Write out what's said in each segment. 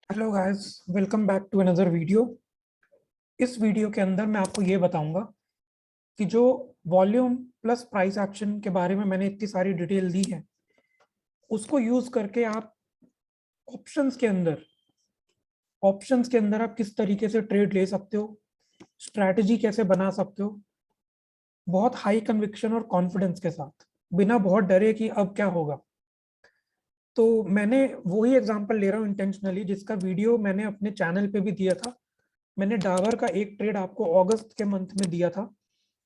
Hello guys, welcome back to another video. इस video के अंदर मैं आपको ये बताऊंगा कि जो वॉल्यूम प्लस प्राइस एक्शन के बारे में मैंने इतनी सारी डिटेल दी है, उसको यूज करके आप ऑप्शंस के अंदर आप किस तरीके से ट्रेड ले सकते हो, स्ट्रैटेजी कैसे बना सकते हो, बहुत हाई कन्विक्शन और कॉन्फिडेंस के साथ, बिना बहुत डरे कि अब क्या होगा। तो मैंने वही एग्जांपल ले रहा हूँ इंटेंशनली, जिसका वीडियो मैंने अपने चैनल पे भी दिया था। मैंने डाबर का एक ट्रेड आपको अगस्त के मंथ में दिया था,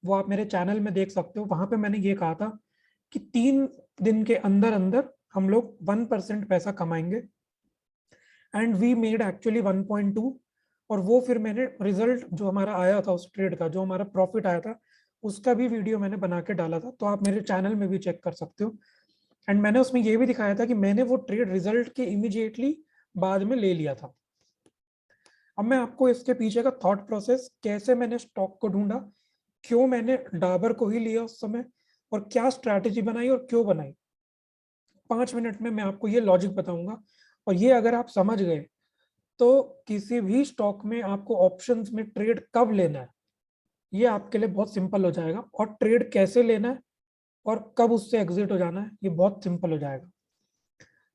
वो आप मेरे चैनल में देख सकते हो। वहां पे मैंने ये कहा था कि 3 दिन के अंदर अंदर हम लोग 1% पैसा कमाएंगे, एंड वी मेड एक्चुअली 1.2। और वो फिर मैंने रिजल्ट जो हमारा आया था उस ट्रेड का, जो हमारा प्रॉफिट आया था, उसका भी वीडियो मैंने बना के डाला था, तो आप मेरे चैनल में भी चेक कर सकते हो। एंड मैंने उसमें ये भी दिखाया था कि मैंने वो ट्रेड रिजल्ट के इमीडिएटली बाद में ले लिया था। अब मैं आपको इसके पीछे का थॉट प्रोसेस, कैसे मैंने स्टॉक को ढूंढा, क्यों मैंने डाबर को ही लिया उस समय, और क्या स्ट्रैटेजी बनाई और क्यों बनाई, 5 मिनट में मैं आपको ये लॉजिक बताऊंगा। और ये अगर आप समझ गए तो किसी भी स्टॉक में आपको ऑप्शंस में ट्रेड कब लेना है, ये आपके लिए बहुत सिंपल हो जाएगा। और ट्रेड कैसे लेना है और कब उससे एग्जिट हो जाना है, ये बहुत सिंपल हो जाएगा।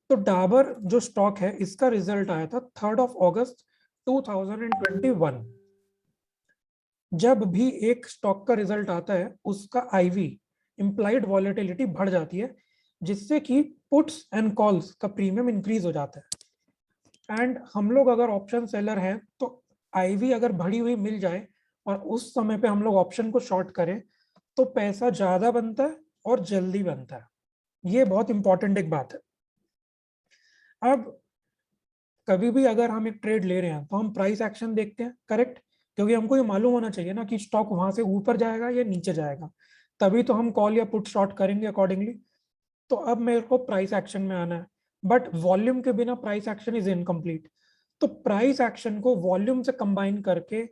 तो डाबर जो स्टॉक है, इसका रिजल्ट आया था 3 अगस्त 2021। जब भी एक स्टॉक का रिजल्ट आता है, उसका आईवी, इंप्लाइड वॉलेटिलिटी, बढ़ जाती है, जिससे कि पुट्स एंड कॉल्स का प्रीमियम इंक्रीज हो जाता है। एंड हम लोग अगर ऑप्शन सेलर हैं, तो आईवी अगर बढ़ी हुई मिल जाए और उस समय पे हम लोग ऑप्शन को शॉर्ट करें, तो पैसा ज्यादा बनता है और जल्दी बनता है। ये बहुत इंपॉर्टेंट एक बात है। अब कभी भी अगर हम एक ट्रेड ले रहे हैं तो हम प्राइस एक्शन देखते हैं, करेक्ट? क्योंकि हमको ये मालूम होना चाहिए ना कि स्टॉक वहां से ऊपर जाएगा या नीचे जाएगा, तभी तो हम कॉल या पुट शॉर्ट करेंगे अकॉर्डिंगली। तो अब मेरे को प्राइस एक्शन में आना है, बट वॉल्यूम के बिना प्राइस एक्शन इज इनकम्प्लीट। तो प्राइस एक्शन को वॉल्यूम से कंबाइन करके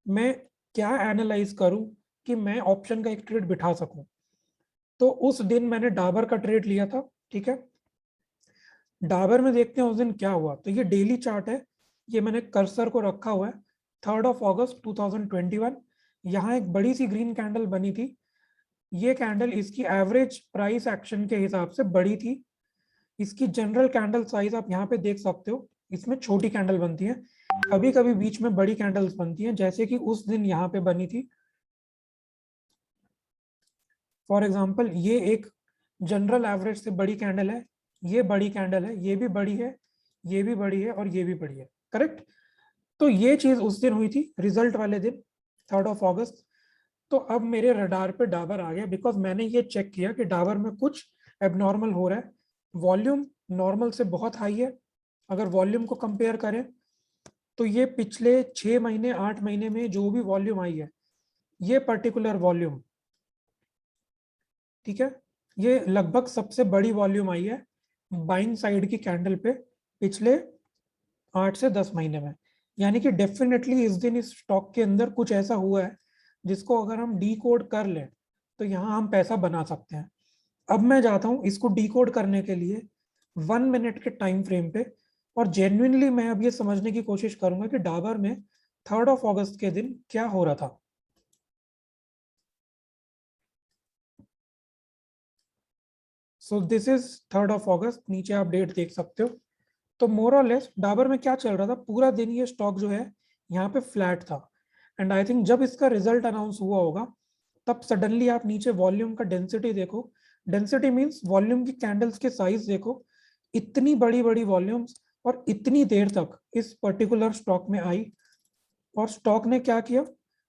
मैं क्या एनालाइज करूं कि मैं ऑप्शन का एक ट्रेड बिठा सकूं। तो उस दिन मैंने डाबर का ट्रेड लिया था, ठीक है। डाबर में देखते हैं उस दिन क्या हुआ। तो ये डेली चार्ट है, ये मैंने कर्सर को रखा हुआ है 3 अगस्त 2021। यहाँ एक बड़ी सी ग्रीन कैंडल बनी थी। ये कैंडल इसकी एवरेज प्राइस एक्शन के हिसाब से बड़ी थी। इसकी जनरल कैंडल साइज आप यहाँ पे देख सकते हो, इसमें छोटी कैंडल बनती है, कभी कभी बीच में बड़ी कैंडल्स बनती हैं, जैसे कि उस दिन यहाँ पे बनी थी। फॉर एग्जाम्पल, ये एक जनरल एवरेज से बड़ी कैंडल है, ये बड़ी कैंडल है, ये भी बड़ी है, ये भी बड़ी है, और ये भी बड़ी है, करेक्ट? तो ये चीज उस दिन हुई थी, रिजल्ट वाले दिन, 3 अगस्त। तो अब मेरे रडार पे डाबर आ गया, बिकॉज मैंने ये चेक किया कि डाबर में कुछ एबनॉर्मल हो रहा है। वॉल्यूम नॉर्मल से बहुत हाई है। अगर वॉल्यूम को कंपेयर करें तो ये पिछले 6 महीने 8 महीने में जो भी वॉल्यूम आई है, ये पर्टिकुलर वॉल्यूम, ठीक है, ये लगभग सबसे बड़ी वॉल्यूम आई है बाइंग साइड की कैंडल पे पिछले 8 से 10 महीने में। यानी कि डेफिनेटली इस दिन इस स्टॉक के अंदर कुछ ऐसा हुआ है जिसको अगर हम डी कोड कर लें तो यहाँ हम पैसा बना सकते हैं। अब मैं जाता हूँ इसको डी कोड करने के लिए 1 मिनट के टाइम फ्रेम पे, और जेन्युइनली मैं अब ये समझने की कोशिश करूंगा कि डाबर में 3 अगस्त के दिन क्या हो रहा था। सो दिस इज 3 अगस्त, नीचे आप डेट देख सकते हो। तो मोर और लेस डाबर में क्या चल रहा था, पूरा दिन ये स्टॉक जो है यहाँ पे फ्लैट था। एंड आई थिंक जब इसका रिजल्ट अनाउंस हुआ होगा, तब सडनली आप नीचे वॉल्यूम का डेंसिटी देखो। डेंसिटी मींस वॉल्यूम की कैंडल्स के साइज देखो, इतनी बड़ी बड़ी वॉल्यूम्स और इतनी देर तक इस पर्टिकुलर स्टॉक में आई। और स्टॉक ने क्या किया,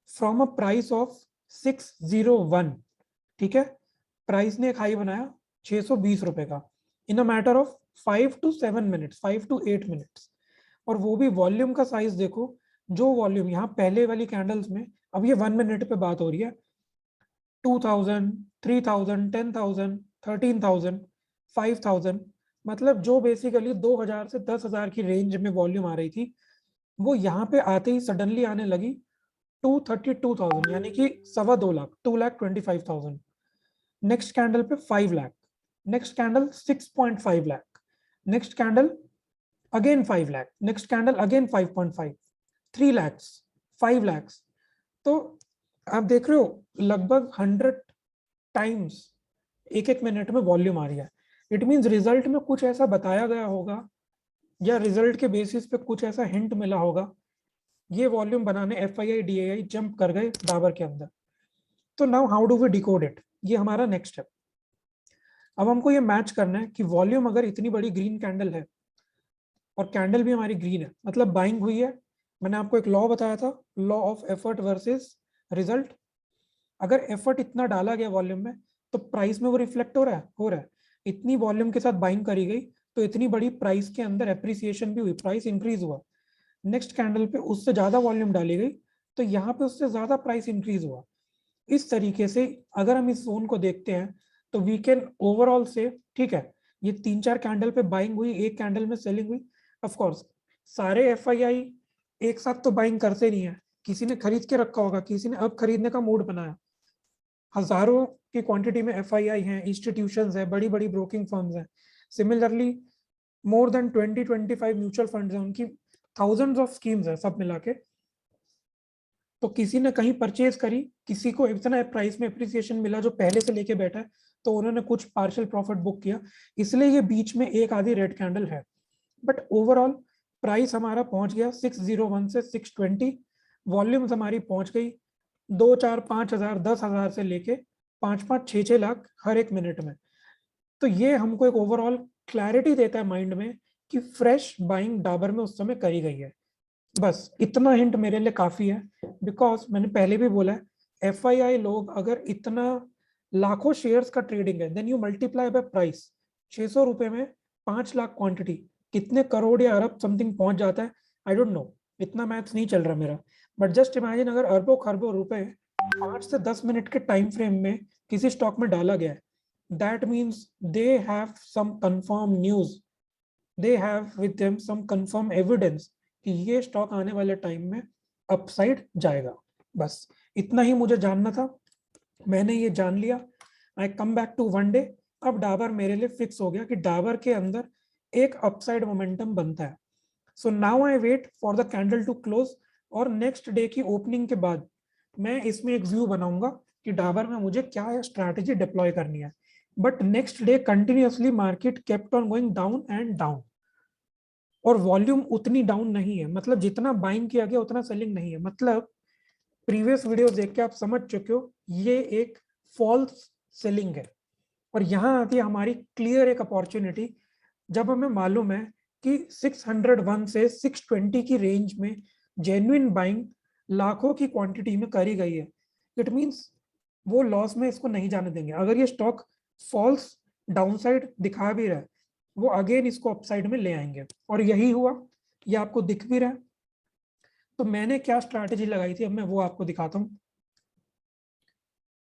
फ्रॉम अ प्राइस ऑफ 601, ठीक है, प्राइस ने एक हाई बनाया 620 रुपए का, in a matter of 5 to 7 minutes, 5 to 8 minutes. और वो भी वॉल्यूम का साइज देखो, जो वॉल्यूम यहाँ पहले वाली कैंडल्स में, अब ये 1 मिनट पे बात हो रही है, 2000, 3000, 10,000, 13,000, 5,000, मतलब जो बेसिकली 2,000 से 10,000 की रेंज में वॉल्यूम आ रही थी, वो यहाँ पे आते ही सडनली आने लगी 232,000, यानी कि 2.25 लाख, 2,25,000। नेक्स्ट कैंडल पे 5 lakh, next candle 6.5 lakh, next candle again 5 lakh, next candle again 5.5, 3 lakhs, 5 lakhs। तो आप देख रहे हो लगभग 100 टाइम्स एक एक मिनट में वॉल्यूम आ रही है। इट मींस रिजल्ट में कुछ ऐसा बताया गया होगा या रिजल्ट के बेसिस पे कुछ ऐसा हिंट मिला होगा, ये वॉल्यूम बनाने एफआईआई डीआईआई जंप कर गए डाबर के अंदर। तो now how do we decode it, ये हमारा नेक्स्ट स्टेप। अब हमको ये मैच करना है कि वॉल्यूम अगर इतनी बड़ी ग्रीन कैंडल है और कैंडल भी हमारी ग्रीन है, मतलब बाइंग हुई है। मैंने आपको एक लॉ बताया था, law of effort versus result. अगर एफर्ट इतना डाला गया वॉल्यूम में तो प्राइस में वो रिफ्लेक्ट हो रहा है, हो रहा है। इतनी वॉल्यूम के साथ बाइंग करी गई तो इतनी बड़ी प्राइस के अंदर एप्रिसिएशन भी हुई, प्राइस इंक्रीज हुआ। नेक्स्ट कैंडल पे उससे ज्यादा वॉल्यूम डाली गई तो यहाँ पे उससे ज्यादा प्राइस इंक्रीज हुआ। इस तरीके से अगर हम इस जोन को देखते हैं तो वी कैन ओवरऑल से, ठीक है, ये 3-4 कैंडल पे बाइंग हुई, एक कैंडल में सेलिंग हुई। ऑफ कोर्स सारे एफआईआई एक साथ तो बाइंग करते नहीं है, किसी ने खरीद के रखा होगा, किसी ने अब खरीदने का मूड बनाया। हजारों की क्वांटिटी में एफआईआई हैं, इंस्टीट्यूशंस हैं, बड़ी बड़ी ब्रोकिंग फर्म्स हैं। Similarly more than 20-25 mutual funds हैं, उनकी थाउजेंड्स ऑफ स्कीम्स हैं सब मिला के। तो किसी ने कहीं परचेज करी, किसी को इतना प्राइस में एप्रिसिएशन मिला जो पहले से लेके बैठा है, तो उन्होंने कुछ पार्शियल प्रॉफिट बुक किया, इसलिए ये बीच में एक आधी रेड कैंडल है। बट ओवरऑल प्राइस हमारा पहुंच गया 601 से 620, वॉल्यूम्स हमारी पहुंच गई 2-4-5 हजार 10,000 से लेके 5-5-6-6 लाख हर एक मिनट में। तो ये हमको एक ओवरऑल क्लैरिटी देता है माइंड में कि फ्रेश बाइंग डाबर में उस समय करी गई है। बस इतना हिंट मेरे लिए काफी है, बिकॉज मैंने पहले भी बोला है, एफआईआई लोग अगर इतना लाखों शेयर्स का ट्रेडिंग है, then you multiply by price. 600 रुपए में 5 लाख क्वांटिटी कितने करोड़ या अरब समथिंग पहुंच जाता है, आई डोंट नो, इतना मैथ्स नहीं चल रहा मेरा। बट जस्ट इमेजिन अगर अरबों खरबों रुपए 5 से 10 मिनट के टाइम फ्रेम में किसी स्टॉक में डाला गया है, that means they have some confirm news, they have with them some confirm evidence कि ये स्टॉक आने वाले टाइम में अपसाइड जाएगा। बस इतना ही मुझे जानना था, मैंने ये जान लिया। I come back to one day. अब डाबर मेरे लिए फिक्स हो गया कि डाबर के अंदर एक अपसाइड मोमेंटम बनता है। So now I wait for the candle to close, और नेक्स्ट डे की ओपनिंग के बाद मैं इसमें एक व्यू बनाऊंगा कि डाबर में मुझे क्या स्ट्रैटेजी डिप्लॉय करनी है। But next day continuously market kept on going down and down, और वॉल्यूम उतनी डाउन नहीं है, मतलब जितना बाइंग किया गया उतना सेलिंग नहीं है। मतलब प्रीवियस वीडियो देख के आप समझ चुके हो ये एक फॉल्स सेलिंग है। और यहाँ आती है हमारी क्लियर एक अपॉर्चुनिटी, जब हमें मालूम है कि 601 से 620 की रेंज में जेन्युइन बाइंग लाखों की क्वांटिटी में करी गई है। इट मींस वो लॉस में इसको नहीं जाने देंगे। अगर ये स्टॉक फॉल्स डाउनसाइड दिखा भी रहा है, वो अगेन इसको अपसाइड में ले आएंगे, और यही हुआ, ये आपको दिख भी रहा है। तो मैंने क्या स्ट्रैटेजी लगाई थी, अब मैं वो आपको दिखाता हूं।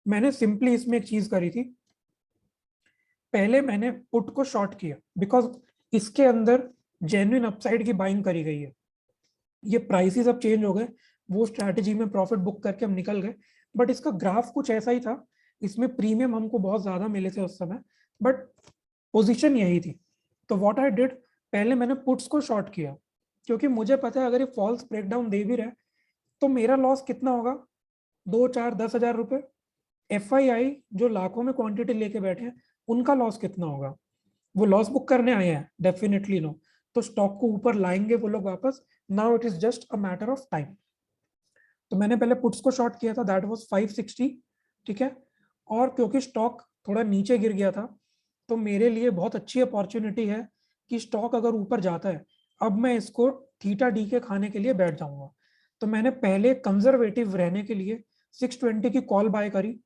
मैंने सिंपली इसमें एक चीज करी थी, पहले मैंने पुट को शॉर्ट किया बिकॉज इसके अंदर जेन्युइन अपसाइड की बाइंग करी गई है। ये प्राइसेस अब चेंज हो गए, वो स्ट्रैटेजी में प्रॉफिट बुक करके हम निकल गए। बट इसका ग्राफ कुछ ऐसा ही था, इसमें प्रीमियम हमको बहुत ज्यादा मिले थे उस समय, बट पोजीशन यही थी। तो व्हाट आई डिड, पहले मैंने पुट्स को शॉर्ट किया, क्योंकि मुझे पता है अगर ये फॉल्स ब्रेकडाउन दे भी रहा है तो मेरा लॉस कितना होगा, 2-4-10 हजार रुपए। एफआईआई जो लाखों में क्वांटिटी लेके बैठे हैं उनका लॉस कितना होगा, वो लॉस बुक करने आए हैं, डेफिनेटली नो। तो स्टॉक को ऊपर लाएंगे वो लोग वापस, now it is just a matter of time. तो मैंने पहले पुट्स को शॉर्ट किया था, दैट वाज 560, ठीक है। और क्योंकि स्टॉक थोड़ा नीचे गिर गया था तो मेरे लिए बहुत अच्छी अपॉर्चुनिटी है कि स्टॉक अगर ऊपर जाता है, अब मैं इसको थीटा डी के खाने के लिए बैठ जाऊंगा। तो मैंने पहले कंजर्वेटिव रहने के लिए 620 की कॉल बाय करी।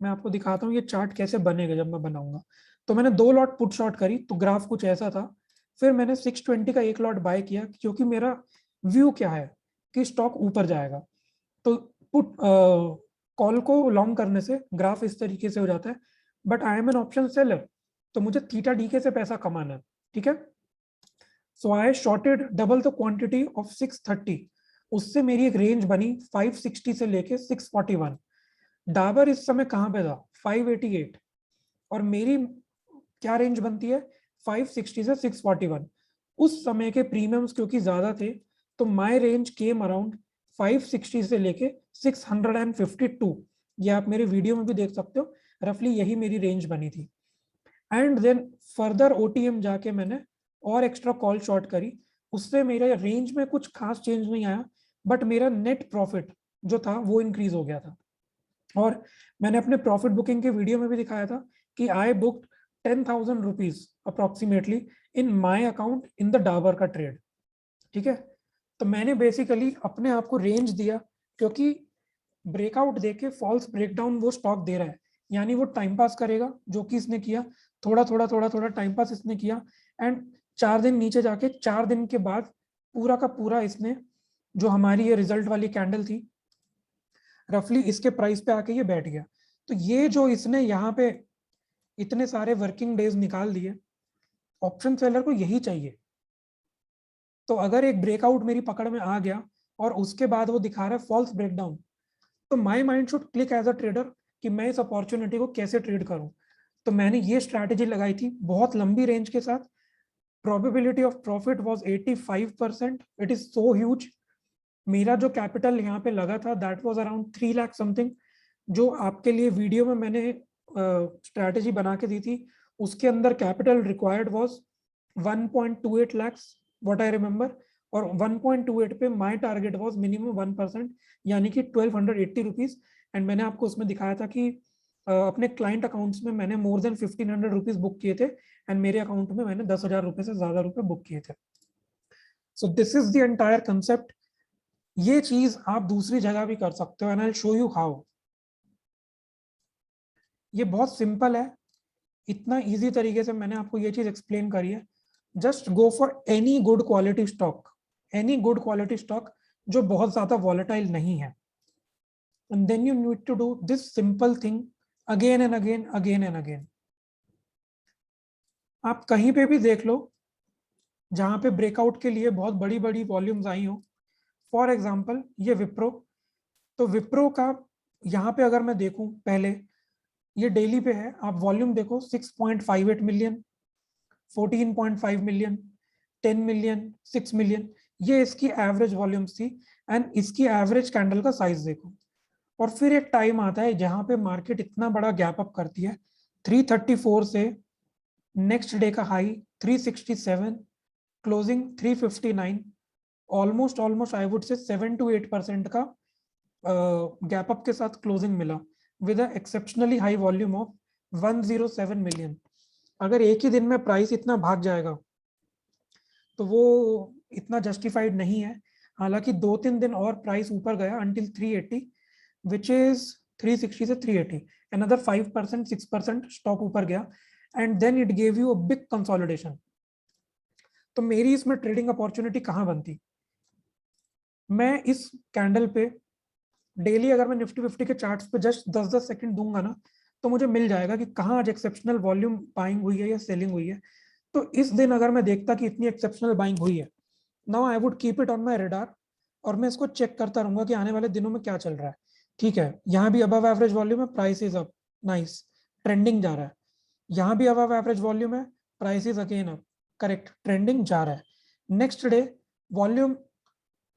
मैं आपको दिखाता हूँ ये चार्ट कैसे बनेगा जब मैं बनाऊंगा। तो मैंने 2 लॉट पुट शॉर्ट करी, तो ग्राफ कुछ ऐसा था। फिर मैंने 620 का एक लॉट बाय किया, क्योंकि मेरा व्यू क्या है कि स्टॉक ऊपर जाएगा। तो पुट कॉल को लॉन्ग करने से ग्राफ इस तरीके से हो जाता है। But I am an option seller, तो मुझे थीटा डीके से पैसा कमाना है, ठीक है। So I shorted double the quantity of 630, उससे मेरी एक रेंज बनी 560 से लेके 641। डाबर इस समय कहां पे था, 588, और मेरी क्या रेंज बनती है 560 से 641। उस समय के प्रीमियम्स क्योंकि ज्यादा थे, तो माय रेंज केम अराउंड 560 से लेके 652। ये आप मेरे वीडियो में भी देख सकते हो, रफली यही मेरी रेंज बनी थी। एंड देन फर्दर ओटीएम जाके मैंने और एक्स्ट्रा कॉल शॉर्ट करी, उससे मेरे रेंज में कुछ खास चेंज नहीं आया, बट मेरा नेट प्रॉफिट जो था वो इंक्रीज हो गया था। और मैंने अपने प्रॉफिट बुकिंग के वीडियो में भी दिखाया था कि I booked 10,000 rupees approximately in my account in the Dabur का ट्रेड। ठीक है, तो मैंने बेसिकली अपने आप को रेंज दिया, क्योंकि ब्रेकआउट देके फॉल्स ब्रेकडाउन वो स्टॉक दे रहा है, यानी वो टाइम पास करेगा, जो कि इसने किया। थोड़ा थोड़ा टाइम पास इसने किया, एंड 4 दिन नीचे जाके 4 दिन के बाद पूरा का पूरा इसने जो हमारी ये रिजल्ट वाली कैंडल थी, रफली इसके प्राइस पे आके ये बैठ गया। तो ये जो इसने यहाँ पे इतने सारे वर्किंग डेज निकाल दिए, ऑप्शन सेलर को यही चाहिए। तो अगर एक ब्रेकआउट मेरी पकड़ में आ गया और उसके बाद वो दिखा रहा है फॉल्स ब्रेकडाउन, तो my mind should click as a trader कि मैं इस अपॉर्चुनिटी को कैसे ट्रेड करूं। तो मैंने ये स्ट्रैटेजी लगाई थी बहुत लंबी रेंज के साथ। Probability of profit was 85%। It is so huge. मेरा जो कैपिटल यहाँ पे लगा था that was around 3 lakh something. जो आपके लिए वीडियो में मैंने स्ट्रैटेजी बना के दी थी, उसके अंदर capital required was 1.28 lakhs what I remember. और 1.28 पे माय टारगेट वाज मिनिमम 1%, यानी कि 1280 रुपीज। एंड मैंने आपको उसमें दिखाया था कि अपने क्लाइंट अकाउंट्स में मैंने मोर देन 1500 रुपीज बुक किए थे, एंड मेरे अकाउंट में मैंने 10,000 रुपए से ज्यादा रुपए बुक किए थे। So this is the entire concept. ये चीज आप दूसरी जगह भी कर सकते हो, and I will show you how. ये बहुत सिंपल है, इतना इजी तरीके से मैंने आपको ये चीज एक्सप्लेन करी है। Just go for any good quality stock, any good quality stock जो बहुत ज्यादा वॉलेटाइल नहीं है, and then you need to do this simple thing again and again, again and again. आप कहीं पे भी देख लो जहां पे ब्रेकआउट के लिए बहुत बड़ी बड़ी वॉल्यूम्स आई हो, फॉर एग्जाम्पल ये विप्रो। तो विप्रो का यहाँ पे अगर मैं देखूं, पहले ये डेली पे है, आप वॉल्यूम देखो 6.58 मिलियन, 14.5 मिलियन, 10 मिलियन, 6 मिलियन, ये इसकी एवरेज वॉल्यूम्स थी। एंड इसकी एवरेज कैंडल का साइज देखो। और फिर एक टाइम आता है जहां पे मार्केट इतना बड़ा गैप अप करती है, 334 से नेक्स्ट डे का high 367, closing 359, almost I would say 7 to 8% का गैप अप के साथ क्लोजिंग मिला, with exceptionally high volume of 107 million. अगर एक ही दिन में प्राइस इतना भाग जाएगा तो वो इतना जस्टिफाइड नहीं है। हालांकि 2-3 दिन और प्राइस ऊपर गया अंटिल 380, विच इज 360 से 380, another 5% 6% स्टॉक ऊपर गया, and then it gave you a big consolidation. तो मेरी इसमें ट्रेडिंग अपॉर्चुनिटी कहाँ बनती? मैं इस कैंडल पे डेली अगर मैं निफ्टी 50 के चार्ट्स पे जस्ट 10-10 सेकंड दूंगा ना, तो मुझे मिल जाएगा कि कहाँ आज एक्सेप्शनल वॉल्यूम बाइंग हुई है या सेलिंग हुई है। तो इस दिन अगर मैं देखता कि इतनी एक्सेप्शनल बाइंग हुई है, now I would keep it on my radar, और मैं इसको चेक करता रहूंगा कि आने वाले दिनों में क्या चल रहा है। ठीक है, यहाँ भी अबव एवरेज वॉल्यूम है, price is up, nice, trending जा रहा है। यहाँ भी अबव एवरेज वॉल्यूम है, price is again up, correct, trending जा रहा है। Next day volume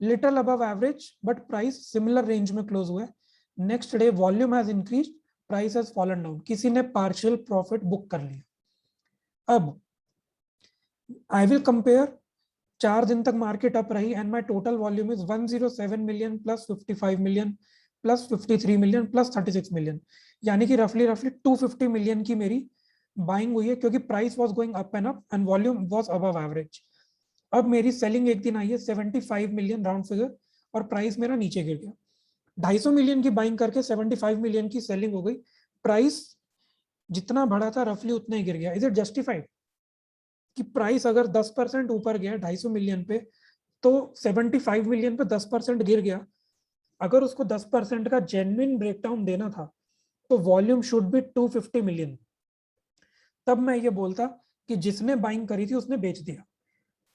little above average but price similar range में क्लोज हुआ है। Next day volume has increased, price has fallen down, किसी ने पार्शियल प्रॉफिट बुक कर लिया। अब आई विल कंपेयर, 4 दिन तक मार्केट अप रही and my total volume is 107 million plus 55 million plus 53 million plus 36 million, यानी कि रफली 250 मिलियन की मेरी बाइंग हुई है, क्योंकि price was going up and volume was above average. अब मेरी सेलिंग एक दिन आई है 75 मिलियन राउंड फिगर, और प्राइस मेरा नीचे गिर गया। 250 मिलियन की बाइंग करके 75 मिलियन की सेलिंग हो गई, प्राइस जितना बढ़ा था रफली उतना ही गिर गया। इज इट जस्टिफाइड कि प्राइस अगर 10% ऊपर गया 250 मिलियन पे, तो 75 मिलियन पे 10% गिर गया? अगर उसको 10% का जेन्युइन ब्रेकडाउन देना था तो वॉल्यूम शुड बी 250 मिलियन। तब मैं ये बोलता कि जिसने बाइंग करी थी उसने बेच दिया।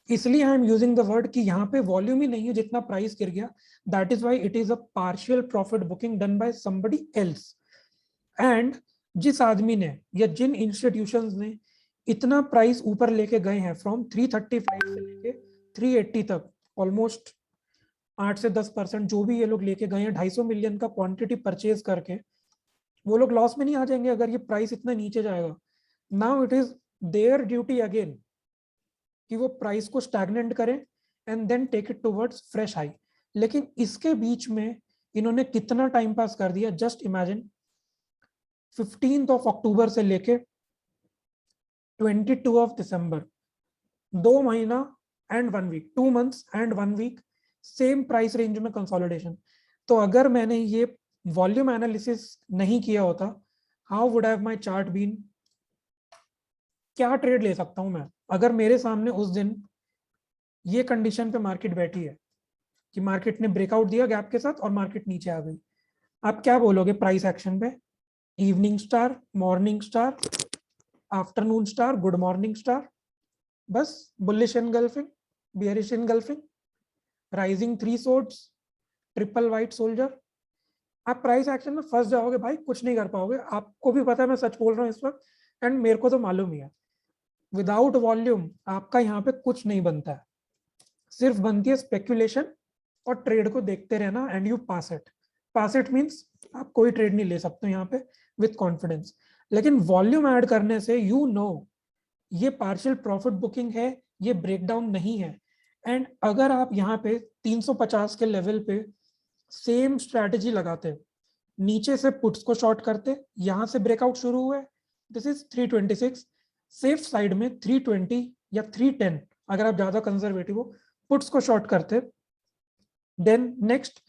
इसलिए I am using the word कि यहाँ पे वॉल्यूम ही नहीं है जितना प्राइस गिर गया, that is why it is a partial profit booking done by somebody else. And जिस आदमी ने या जिन इंस्टीट्यूशंस ने इतना प्राइस ऊपर लेके गए हैं, फ्रॉम 335 से लेके 380 तक, ऑलमोस्ट 8 से 10% जो भी ये लोग लेके गए हैं, 250 मिलियन का क्वांटिटी परचेज करके, वो लोग लॉस में नहीं आ जाएंगे अगर ये प्राइस इतना नीचे जाएगा? Now it is their duty again कि वो प्राइस को स्टैग्नेंट करें and then take it towards fresh high. लेकिन इसके बीच में इन्होंने कितना टाइम पास कर दिया, जस्ट इमेजिन। 15 अक्टूबर से लेके 22 दिसंबर, 2 महीना and 1 week, 2 months and 1 week, same price range में कंसोलिडेशन। तो अगर मैंने ये वॉल्यूम एनालिसिस नहीं किया होता, how would have my chart been? क्या ट्रेड ले सकता हूं मैं अगर मेरे सामने उस दिन ये कंडीशन पे मार्केट बैठी है कि मार्केट ने ब्रेकआउट दिया गैप के साथ और मार्केट नीचे आ गई? आप क्या बोलोगे प्राइस एक्शन पे? Evening star, morning star, afternoon star, good morning star, बस bullish engulfing, bearish engulfing, rising three swords, triple white soldier. आप प्राइस एक्शन में फंस जाओगे भाई, कुछ नहीं कर पाओगे। आपको भी पता है मैं सच बोल रहा हूँ इस वक्त, एंड मेरे को तो मालूम ही है, विदाउट वॉल्यूम आपका यहाँ पे कुछ नहीं बनता है। सिर्फ बनती है स्पेक्यूलेशन और ट्रेड को देखते रहना, and you pass it. Pass it means आप कोई ट्रेड नहीं ले सकते यहाँ पे विथ कॉन्फिडेंस। लेकिन वॉल्यूम ऐड करने से यू नो ये पार्शियल प्रॉफिट बुकिंग है, ये ब्रेकडाउन नहीं है। एंड अगर आप यहाँ पे 350 के लेवल पे सेम स्ट्रैटेजी लगाते, नीचे से पुट्स को शॉर्ट करते, यहां से ब्रेकआउट शुरू हुआ है, दिस इज 326, सेफ साइड में 320 या 310, अगर आप ज्यादा कंजर्वेटिव हो, पुट्स को शॉर्ट करते, देन नेक्स्ट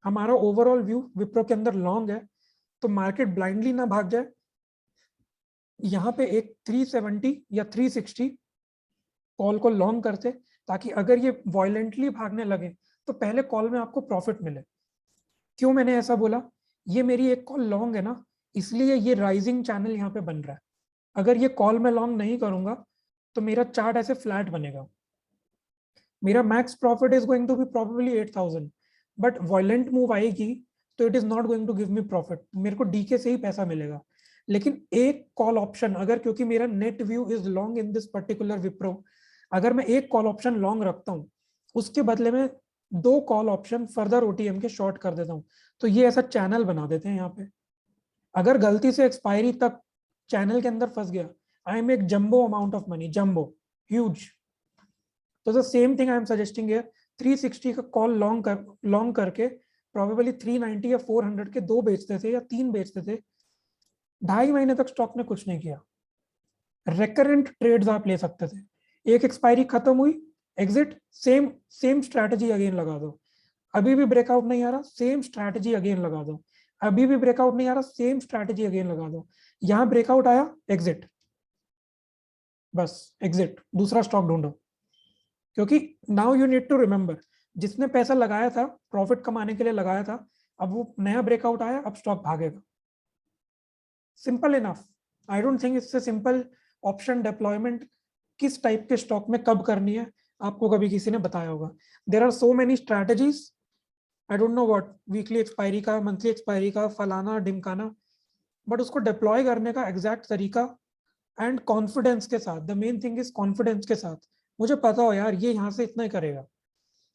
हमारा ओवरऑल व्यू विप्रो के अंदर लॉन्ग है, तो मार्केट ब्लाइंडली ना भाग जाए, यहाँ पे एक 370 या 360 कॉल को लॉन्ग करते, ताकि अगर ये वायलेंटली भागने लगे तो पहले कॉल में आपको प्रॉफिट मिले। क्यों मैंने ऐसा बोला? ये मेरी एक कॉल लॉन्ग है ना, इसलिए ये राइजिंग चैनल यहाँ पे बन रहा है। अगर ये कॉल मैं लॉन्ग नहीं करूंगा तो मेरा चार्ट ऐसे फ्लैट बनेगा, मेरा max profit is going to be probably 8000, but violent move आएगी तो it is not going to give me profit, मेरे को डीके से ही पैसा मिलेगा। लेकिन एक कॉल ऑप्शन अगर, क्योंकि मेरा net view is long in this particular Wipro, अगर मैं एक कॉल ऑप्शन लॉन्ग रखता हूँ, उसके बदले में 2 कॉल ऑप्शन फर्दर ओटीएम के शॉर्ट कर देता हूँ, तो ये ऐसा चैनल बना देते हैं यहाँ पे। अगर गलती से एक्सपायरी तक चैनल के अंदर फंस गया, I make jumbo amount of money, jumbo, huge. तो the same thing I am suggesting here, 360 का कॉल लॉन्ग करके प्रोबेबली 390 या 400 के 2 बेचते थे या 3 बेचते थे, 2.5 महीने तक स्टॉक ने कुछ नहीं किया। रेकरेंट ट्रेड्स आप ले सकते थे, एक एक्सपायरी खत्म हुई, exit, same same strategy again लगा दो। अभी भी ब्रेकआउट नहीं आ रहा, सेम स्ट्रैटेजी अगेन लगा दो। अभी भी ब्रेकआउट नहीं आ रहा, सेम स्ट्रैटेजी अगेन लगा दो। यहां ब्रेकआउट आया, एग्जिट, बस एग्जिट, दूसरा स्टॉक ढूंढो। क्योंकि now you need to remember, जिसने पैसा लगाया था प्रॉफिट कमाने के लिए लगाया था, अब वो नया ब्रेकआउट आया, अब स्टॉक भागेगा। Simple enough. I don't think इससे सिंपल ऑप्शन डिप्लॉयमेंट किस टाइप के स्टॉक में कब करनी है आपको कभी किसी ने बताया होगा। There are so many strategies, I don't know what, weekly expiry का, मंथली एक्सपायरी का, फलाना ढिमकाना, बट उसको डिप्लॉय करने का एग्जैक्ट तरीका एंड कॉन्फिडेंस के साथ, the main thing is confidence के साथ, मुझे पता हो यार ये यहाँ से इतना ही करेगा।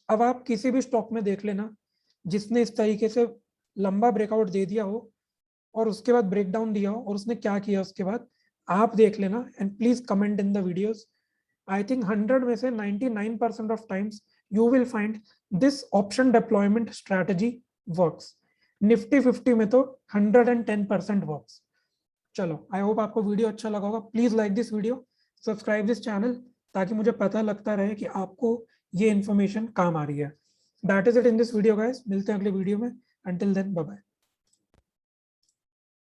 अब आप किसी भी स्टॉक में देख लेना जिसने इस तरीके से लंबा ब्रेकआउट दे दिया हो और उसके बाद ब्रेकडाउन दिया हो और उसने क्या किया उसके बाद, आप देख लेना and please comment in the videos. I think 100 में से 99% of times you will find this option deployment strategy works. Nifty 50 में तो 110% वर्क्स। चलो, आई होप आपको वीडियो अच्छा लगा होगा। Please like this video, subscribe this channel, ताकि मुझे पता लगता रहे कि आपको ये इन्फॉर्मेशन काम आ रही है। That is it in this video guys, मिलते हैं अगले वीडियो में। Until then bye bye.